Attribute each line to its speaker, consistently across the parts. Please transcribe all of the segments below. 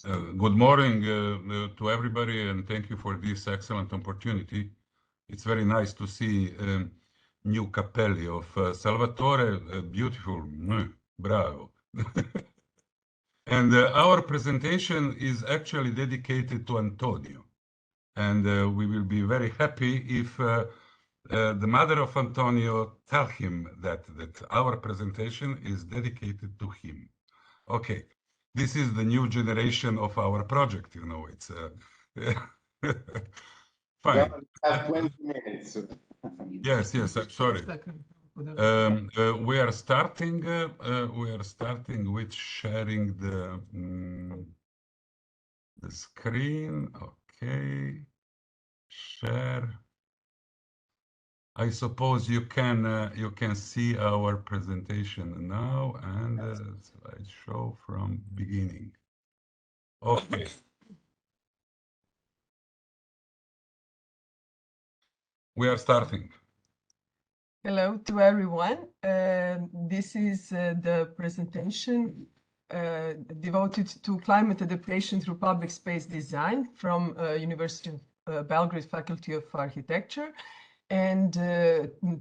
Speaker 1: Good morning to everybody, and thank you for this excellent opportunity. It's very nice to see new cappelli of Salvatore, beautiful, bravo. And our presentation is actually dedicated to Antonio. And we will be very happy if the mother of Antonio tell him that our presentation is dedicated to him. Okay. This is the new generation of our project, you know, it's fine.
Speaker 2: We have 20 minutes.
Speaker 1: Yes, I'm sorry. We are starting with sharing the screen. Okay, share. I suppose you can see our presentation now and slideshow from beginning. Okay. We are starting.
Speaker 3: Hello to everyone. This is the presentation devoted to climate adaptation through public space design from University of Belgrade Faculty of Architecture. And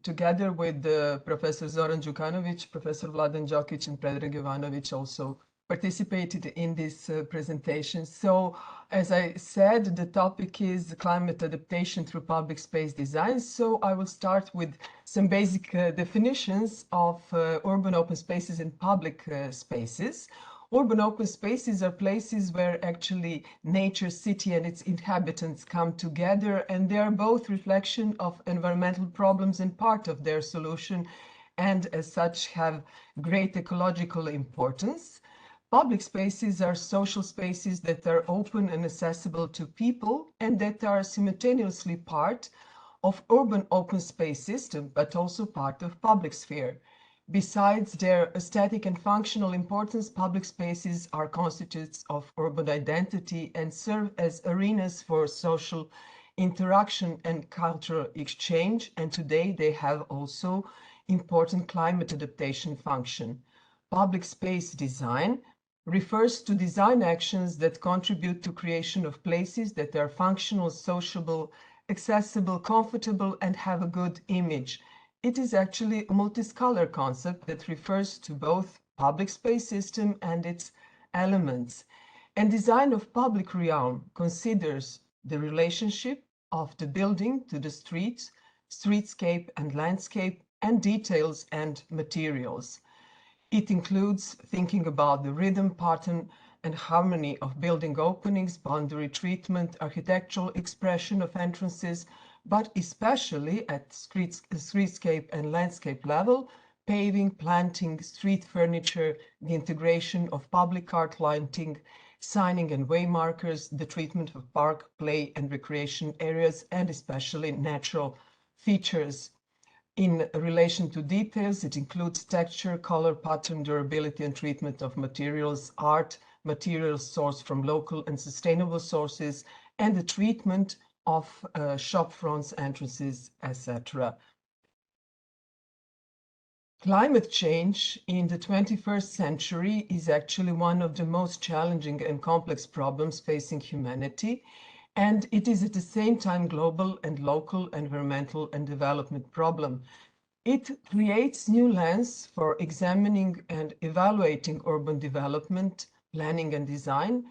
Speaker 3: together with Professor Zoran Đukanovic, Professor Vladan Đokić, and Predrag Jovanović also participated in this presentation. So, as I said, the topic is climate adaptation through public space design. So I will start with some basic definitions of urban open spaces and public spaces. Urban open spaces are places where actually nature, city, and its inhabitants come together, and they are both reflection of environmental problems and part of their solution, and as such have great ecological importance. Public spaces are social spaces that are open and accessible to people and that are simultaneously part of urban open space system, but also part of public sphere. Besides their aesthetic and functional importance, public spaces are constitutes of urban identity and serve as arenas for social interaction and cultural exchange. And today they have also important climate adaptation function. Public space design refers to design actions that contribute to creation of places that are functional, sociable, accessible, comfortable, and have a good image. It is actually a multiscalar concept that refers to both public space system and its elements. And design of public realm considers the relationship of the building to the streets, streetscape and landscape, and details and materials. It includes thinking about the rhythm, pattern, and harmony of building openings, boundary treatment, architectural expression of entrances, but especially at streetscape and landscape level, paving, planting, street furniture, the integration of public art lighting, signing and way markers, the treatment of park, play, and recreation areas, and especially natural features. In relation to details, it includes texture, color, pattern, durability, and treatment of materials, art, materials sourced from local and sustainable sources, and the treatment of shop fronts, entrances, etc. Climate change in the 21st century is actually one of the most challenging and complex problems facing humanity, and it is at the same time global and local environmental and development problem. It creates new lens for examining and evaluating urban development, planning and design,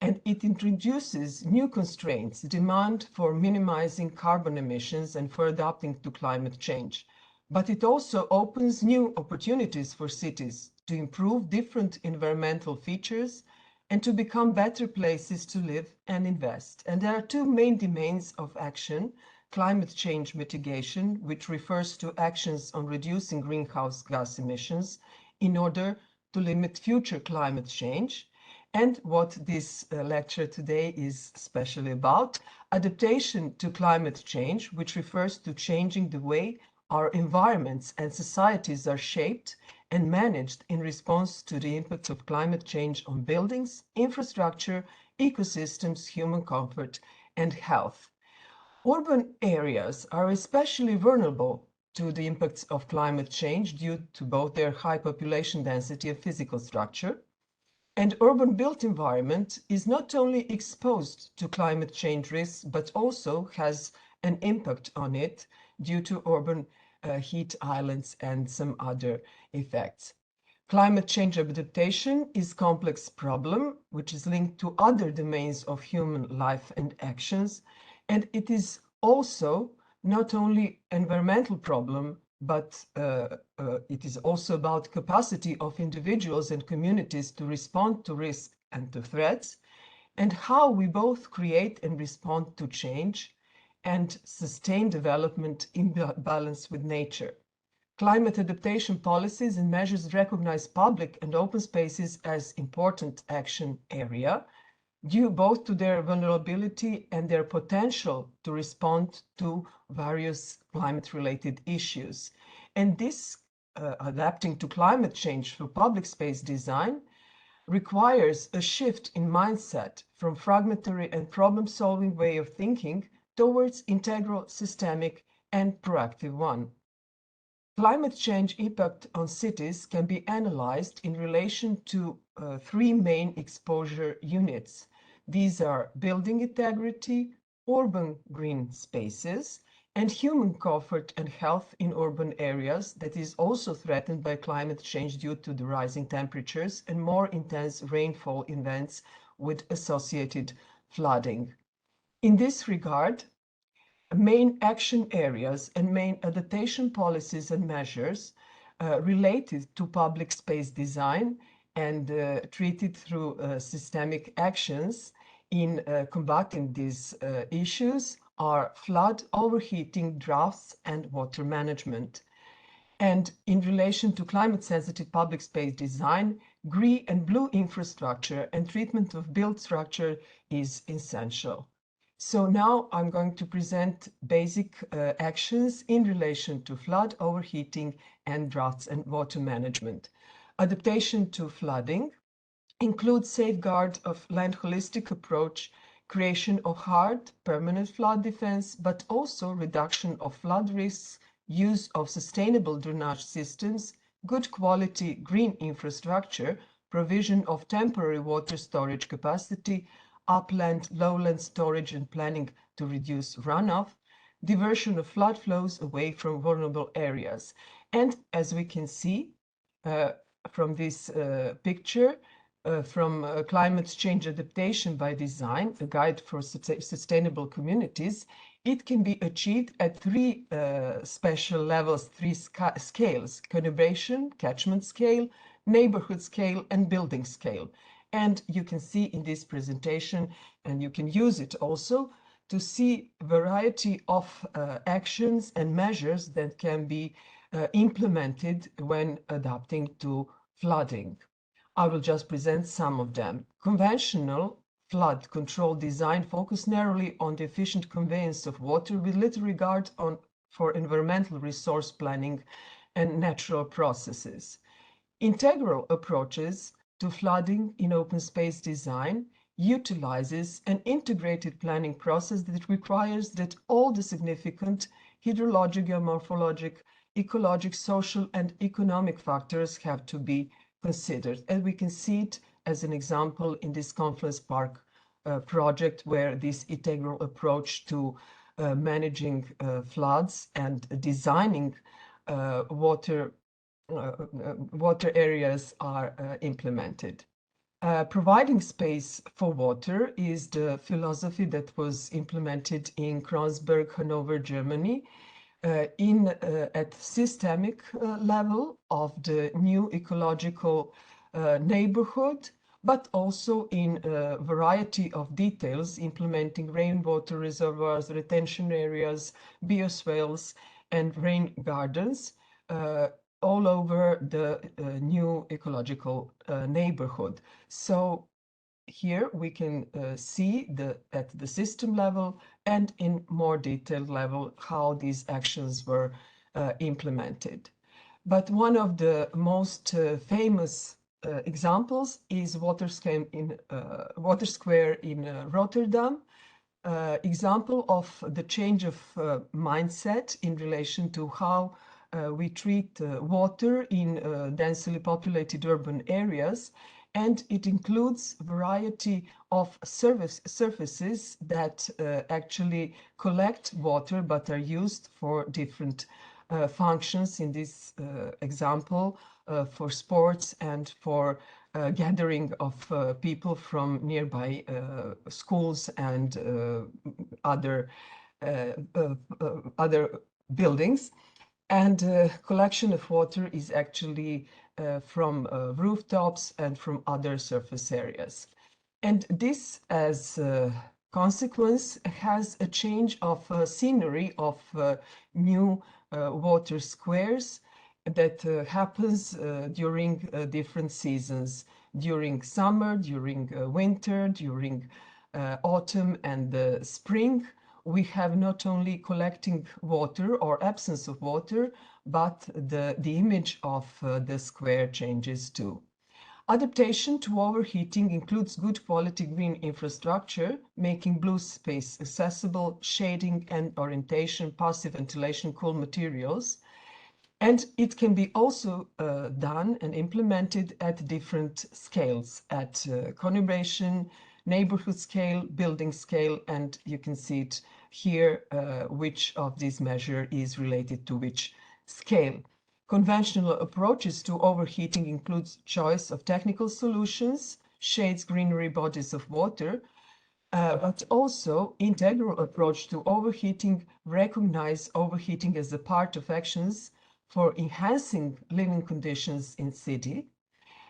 Speaker 3: and it introduces new constraints, demand for minimizing carbon emissions and for adapting to climate change. But it also opens new opportunities for cities to improve different environmental features and to become better places to live and invest. And there are two main domains of action: climate change mitigation, which refers to actions on reducing greenhouse gas emissions in order to limit future climate change, and what this lecture today is especially about, adaptation to climate change, which refers to changing the way our environments and societies are shaped and managed in response to the impacts of climate change on buildings, infrastructure, ecosystems, human comfort, and health. Urban areas are especially vulnerable to the impacts of climate change due to both their high population density and physical structure. And urban built environment is not only exposed to climate change risks, but also has an impact on it due to urban heat islands and some other effects. Climate change adaptation is a complex problem, which is linked to other domains of human life and actions. And it is also not only an environmental problem, but it is also about capacity of individuals and communities to respond to risk and to threats, and how we both create and respond to change and sustain development in balance with nature. Climate adaptation policies and measures recognize public and open spaces as important action area, due both to their vulnerability and their potential to respond to various climate-related issues. And this adapting to climate change through public space design requires a shift in mindset from fragmentary and problem-solving way of thinking towards integral, systemic, and proactive one. Climate change impact on cities can be analyzed in relation to three main exposure units. These are building integrity, urban green spaces, and human comfort and health in urban areas that is also threatened by climate change due to the rising temperatures and more intense rainfall events with associated flooding. In this regard, main action areas and main adaptation policies and measures related to public space design and treated through systemic actions in combating these issues are flood, overheating, droughts, and water management. And in relation to climate-sensitive public space design, green and blue infrastructure and treatment of built structure is essential. So now I'm going to present basic actions in relation to flood, overheating, and droughts and water management. Adaptation to flooding includes safeguard of land holistic approach, creation of hard, permanent flood defense, but also reduction of flood risks, use of sustainable drainage systems, good quality green infrastructure, provision of temporary water storage capacity, upland, lowland storage and planning to reduce runoff, diversion of flood flows away from vulnerable areas. And as we can see from this picture, from climate change adaptation by design, a guide for sustainable communities, it can be achieved at three special levels, three scales: conurbation, catchment scale, neighborhood scale, and building scale. And you can see in this presentation, and you can use it also to see a variety of actions and measures that can be implemented when adapting to flooding. I will just present some of them. Conventional flood control design focus narrowly on the efficient conveyance of water with little regard for environmental resource planning and natural processes. Integral approaches to flooding in open space design utilizes an integrated planning process that requires that all the significant hydrologic, geomorphologic, ecologic, social, and economic factors have to be considered. And we can see it as an example in this Confluence Park project, where this integral approach to managing floods and designing water areas are implemented. Providing space for water is the philosophy that was implemented in Kreuzberg, Hanover, Germany, at systemic level of the new ecological neighborhood, but also in a variety of details, implementing rainwater reservoirs, retention areas, bioswales, and rain gardens, all over the new ecological neighborhood. So here we can see at the system level and in more detailed level how these actions were implemented. But one of the most famous examples is Water Square in Rotterdam, example of the change of mindset in relation to how we treat water in densely populated urban areas. and it includes a variety of surfaces that actually collect water but are used for different functions. In this example, for sports and for gathering of people from nearby schools and other buildings. And collection of water is actually from rooftops and from other surface areas. And this, as a consequence, has a change of scenery of new water squares that happens during different seasons, during summer, during winter, during autumn and spring. We have not only collecting water or absence of water, but the image of the square changes too. Adaptation to overheating includes good quality green infrastructure, making blue space accessible, shading and orientation, passive ventilation, cool materials. And it can be also done and implemented at different scales, at conurbation, neighborhood scale, building scale, and you can see it here which of these measures is related to which scale. Conventional approaches to overheating includes choice of technical solutions, shades, greenery, bodies of water, but also integral approach to overheating recognize overheating as a part of actions for enhancing living conditions in city,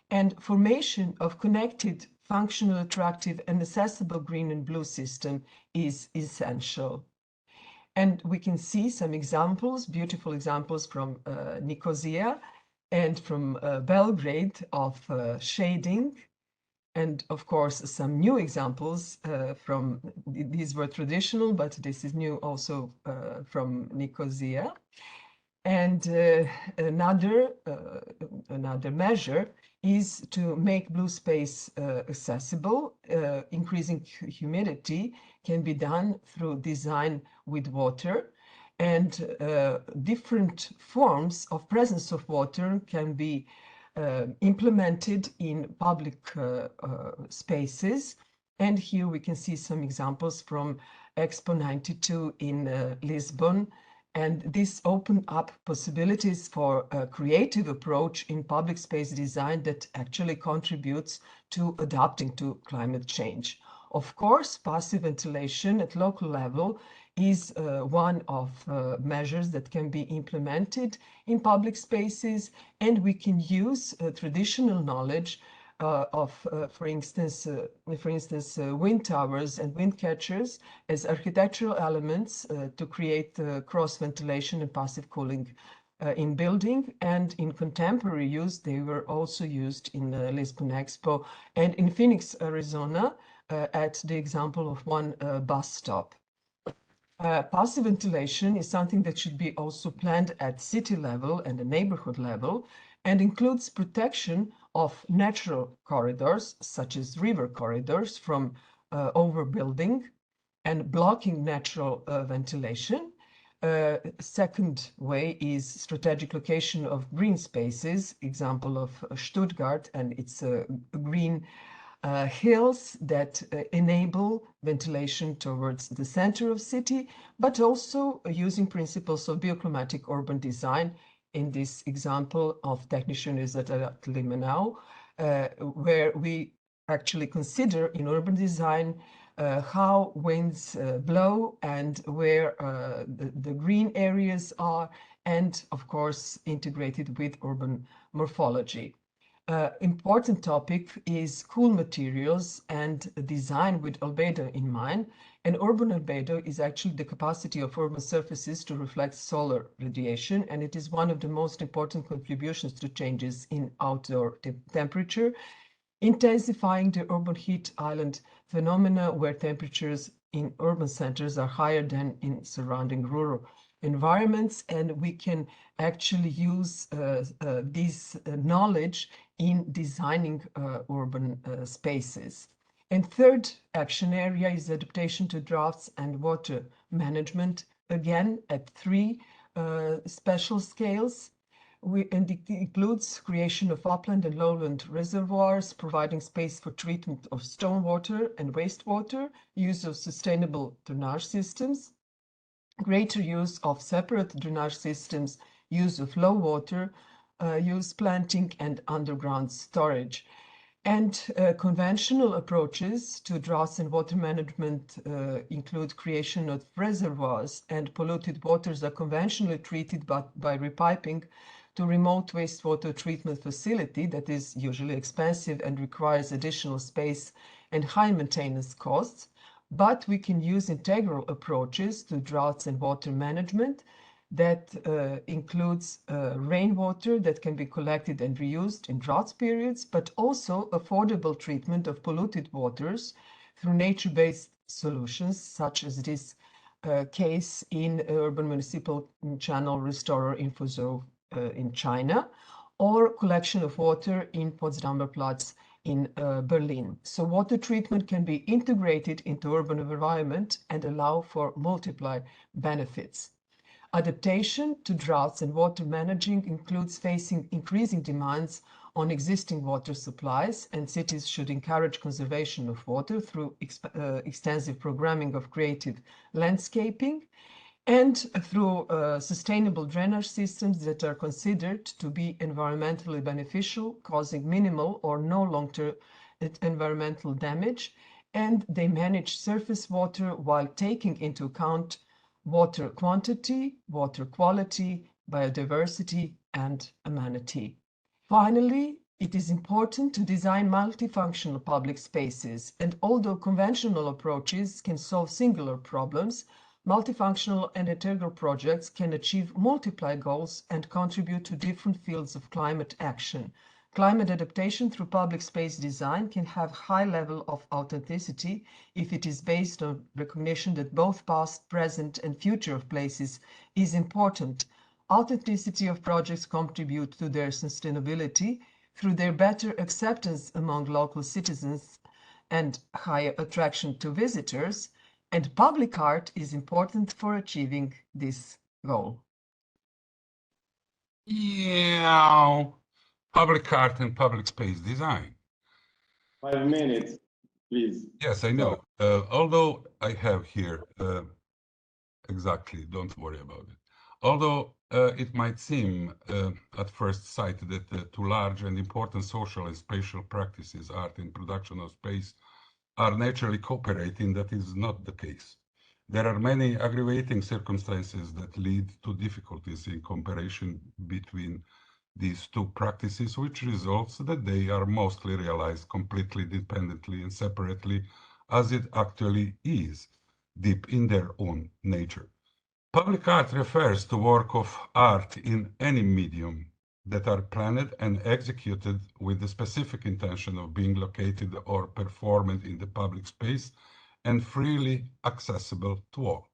Speaker 3: and formation of connected, functional, attractive, and accessible green and blue system is essential. And we can see some examples, beautiful examples from Nicosia and from Belgrade of shading. And of course, some new examples from, these were traditional, but this is new also from Nicosia. And another measure is to make blue space accessible. Increasing humidity can be done through design with water, and different forms of presence of water can be implemented in public spaces. And here we can see some examples from Expo 92 in Lisbon. And this opened up possibilities for a creative approach in public space design that actually contributes to adapting to climate change. Of course, passive ventilation at local level is one of measures that can be implemented in public spaces, and we can use traditional knowledge of, for instance, wind towers and wind catchers as architectural elements to create cross ventilation and passive cooling in building. And in contemporary use, they were also used in the Lisbon Expo and in Phoenix, Arizona, at the example of one bus stop. Passive ventilation is something that should be also planned at city level and the neighborhood level, and includes protection of natural corridors, such as river corridors, from overbuilding and blocking natural ventilation. Second way is strategic location of green spaces, example of Stuttgart and its green hills that enable ventilation towards the center of city, but also using principles of bioclimatic urban design. In this example of Technische Universität Limenau, where we actually consider in urban design how winds blow and where the green areas are, and of course integrated with urban morphology. Important topic is cool materials and design with albedo in mind. And urban albedo is actually the capacity of urban surfaces to reflect solar radiation, and it is one of the most important contributions to changes in outdoor temperature, intensifying the urban heat island phenomena where temperatures in urban centers are higher than in surrounding rural environments. And we can actually use this knowledge in designing urban spaces. And third action area is adaptation to droughts and water management, again at three special scales. And it includes creation of upland and lowland reservoirs, providing space for treatment of stormwater and wastewater, use of sustainable drainage systems, greater use of separate drainage systems, use of low water, use planting and underground storage. And conventional approaches to droughts and water management include creation of reservoirs, and polluted waters are conventionally treated by repiping to remote wastewater treatment facility that is usually expensive and requires additional space and high maintenance costs. But we can use integral approaches to droughts and water management that includes rainwater that can be collected and reused in drought periods, but also affordable treatment of polluted waters through nature-based solutions, such as this case in urban municipal channel restorer in Fuzhou in China, or collection of water in Potsdamer Platz in Berlin. So water treatment can be integrated into urban environment and allow for multiple benefits. Adaptation to droughts and water managing includes facing increasing demands on existing water supplies, and cities should encourage conservation of water through extensive programming of creative landscaping and through sustainable drainage systems that are considered to be environmentally beneficial, causing minimal or no long-term environmental damage, and they manage surface water while taking into account water quantity, water quality, biodiversity, and amenity. Finally, it is important to design multifunctional public spaces, and although conventional approaches can solve singular problems, multifunctional and integral projects can achieve multiple goals and contribute to different fields of climate action. Climate adaptation through public space design can have high level of authenticity if it is based on recognition that both past, present, and future of places is important. Authenticity of projects contribute to their sustainability through their better acceptance among local citizens and higher attraction to visitors, and public art is important for achieving this goal.
Speaker 1: Yeah. Public art and public space design.
Speaker 2: 5 minutes, please.
Speaker 1: Yes, I know. Although I have here, exactly, don't worry about it. Although it might seem at first sight that too large and important social and spatial practices, art and production of space, are naturally cooperating, that is not the case. There are many aggravating circumstances that lead to difficulties in comparison between these two practices, which results that they are mostly realized completely independently and separately, as it actually is, deep in their own nature. Public art refers to work of art in any medium that are planned and executed with the specific intention of being located or performed in the public space and freely accessible to all.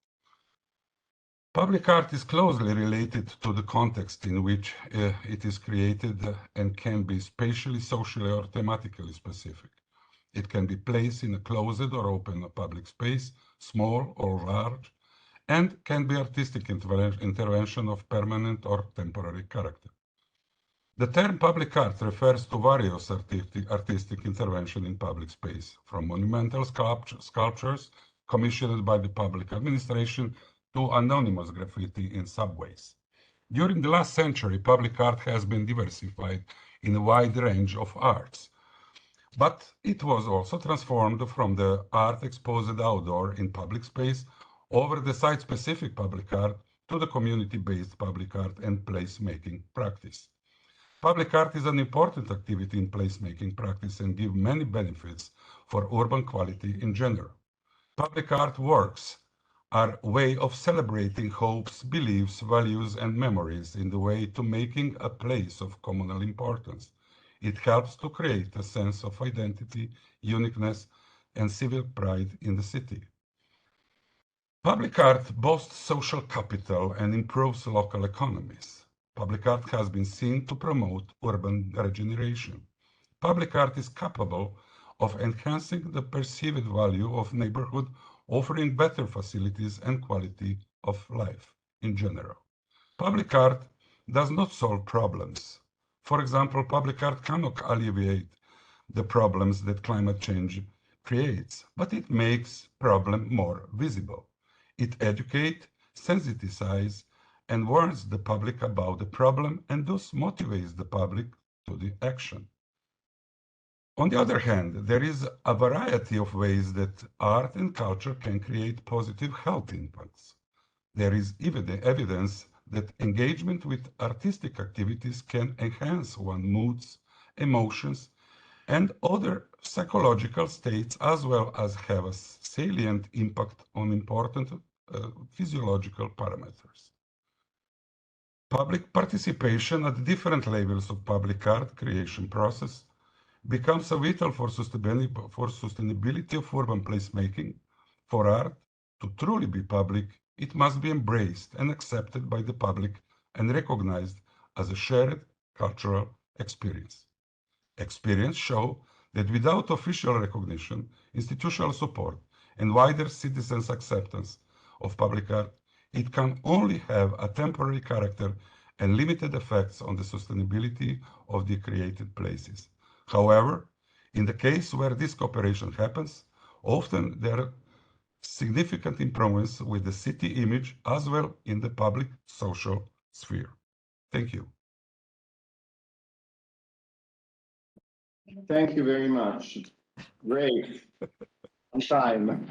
Speaker 1: Public art is closely related to the context in which it is created and can be spatially, socially, or thematically specific. It can be placed in a closed or open public space, small or large, and can be artistic intervention of permanent or temporary character. The term public art refers to various artistic intervention in public space, from monumental sculptures commissioned by the public administration to anonymous graffiti in subways. During the last century, public art has been diversified in a wide range of arts, but it was also transformed from the art exposed outdoor in public space over the site-specific public art to the community-based public art and placemaking practice. Public art is an important activity in placemaking practice and gives many benefits for urban quality in general. Public art works are a way of celebrating hopes, beliefs, values, and memories in the way to making a place of communal importance. It helps to create a sense of identity, uniqueness, and civic pride in the city. Public art boasts social capital and improves local economies. Public art has been seen to promote urban regeneration. Public art is capable of enhancing the perceived value of neighborhood, offering better facilities and quality of life in general. Public art does not solve problems. For example, public art cannot alleviate the problems that climate change creates, but it makes problem more visible. It educates, sensitizes, and warns the public about the problem and thus motivates the public to the action. On the other hand, there is a variety of ways that art and culture can create positive health impacts. There is evidence that engagement with artistic activities can enhance one's moods, emotions, and other psychological states, as well as have a salient impact on important physiological parameters. Public participation at different levels of public art creation process becomes vital for sustainability of urban placemaking. For art to truly be public, it must be embraced and accepted by the public and recognized as a shared cultural experience. Experience show that without official recognition, institutional support, and wider citizens' acceptance of public art, it can only have a temporary character and limited effects on the sustainability of the created places. However, in the case where this cooperation happens, often there are significant improvements with the city image as well in the public social sphere. Thank you.
Speaker 2: Thank you very much. Great. On time.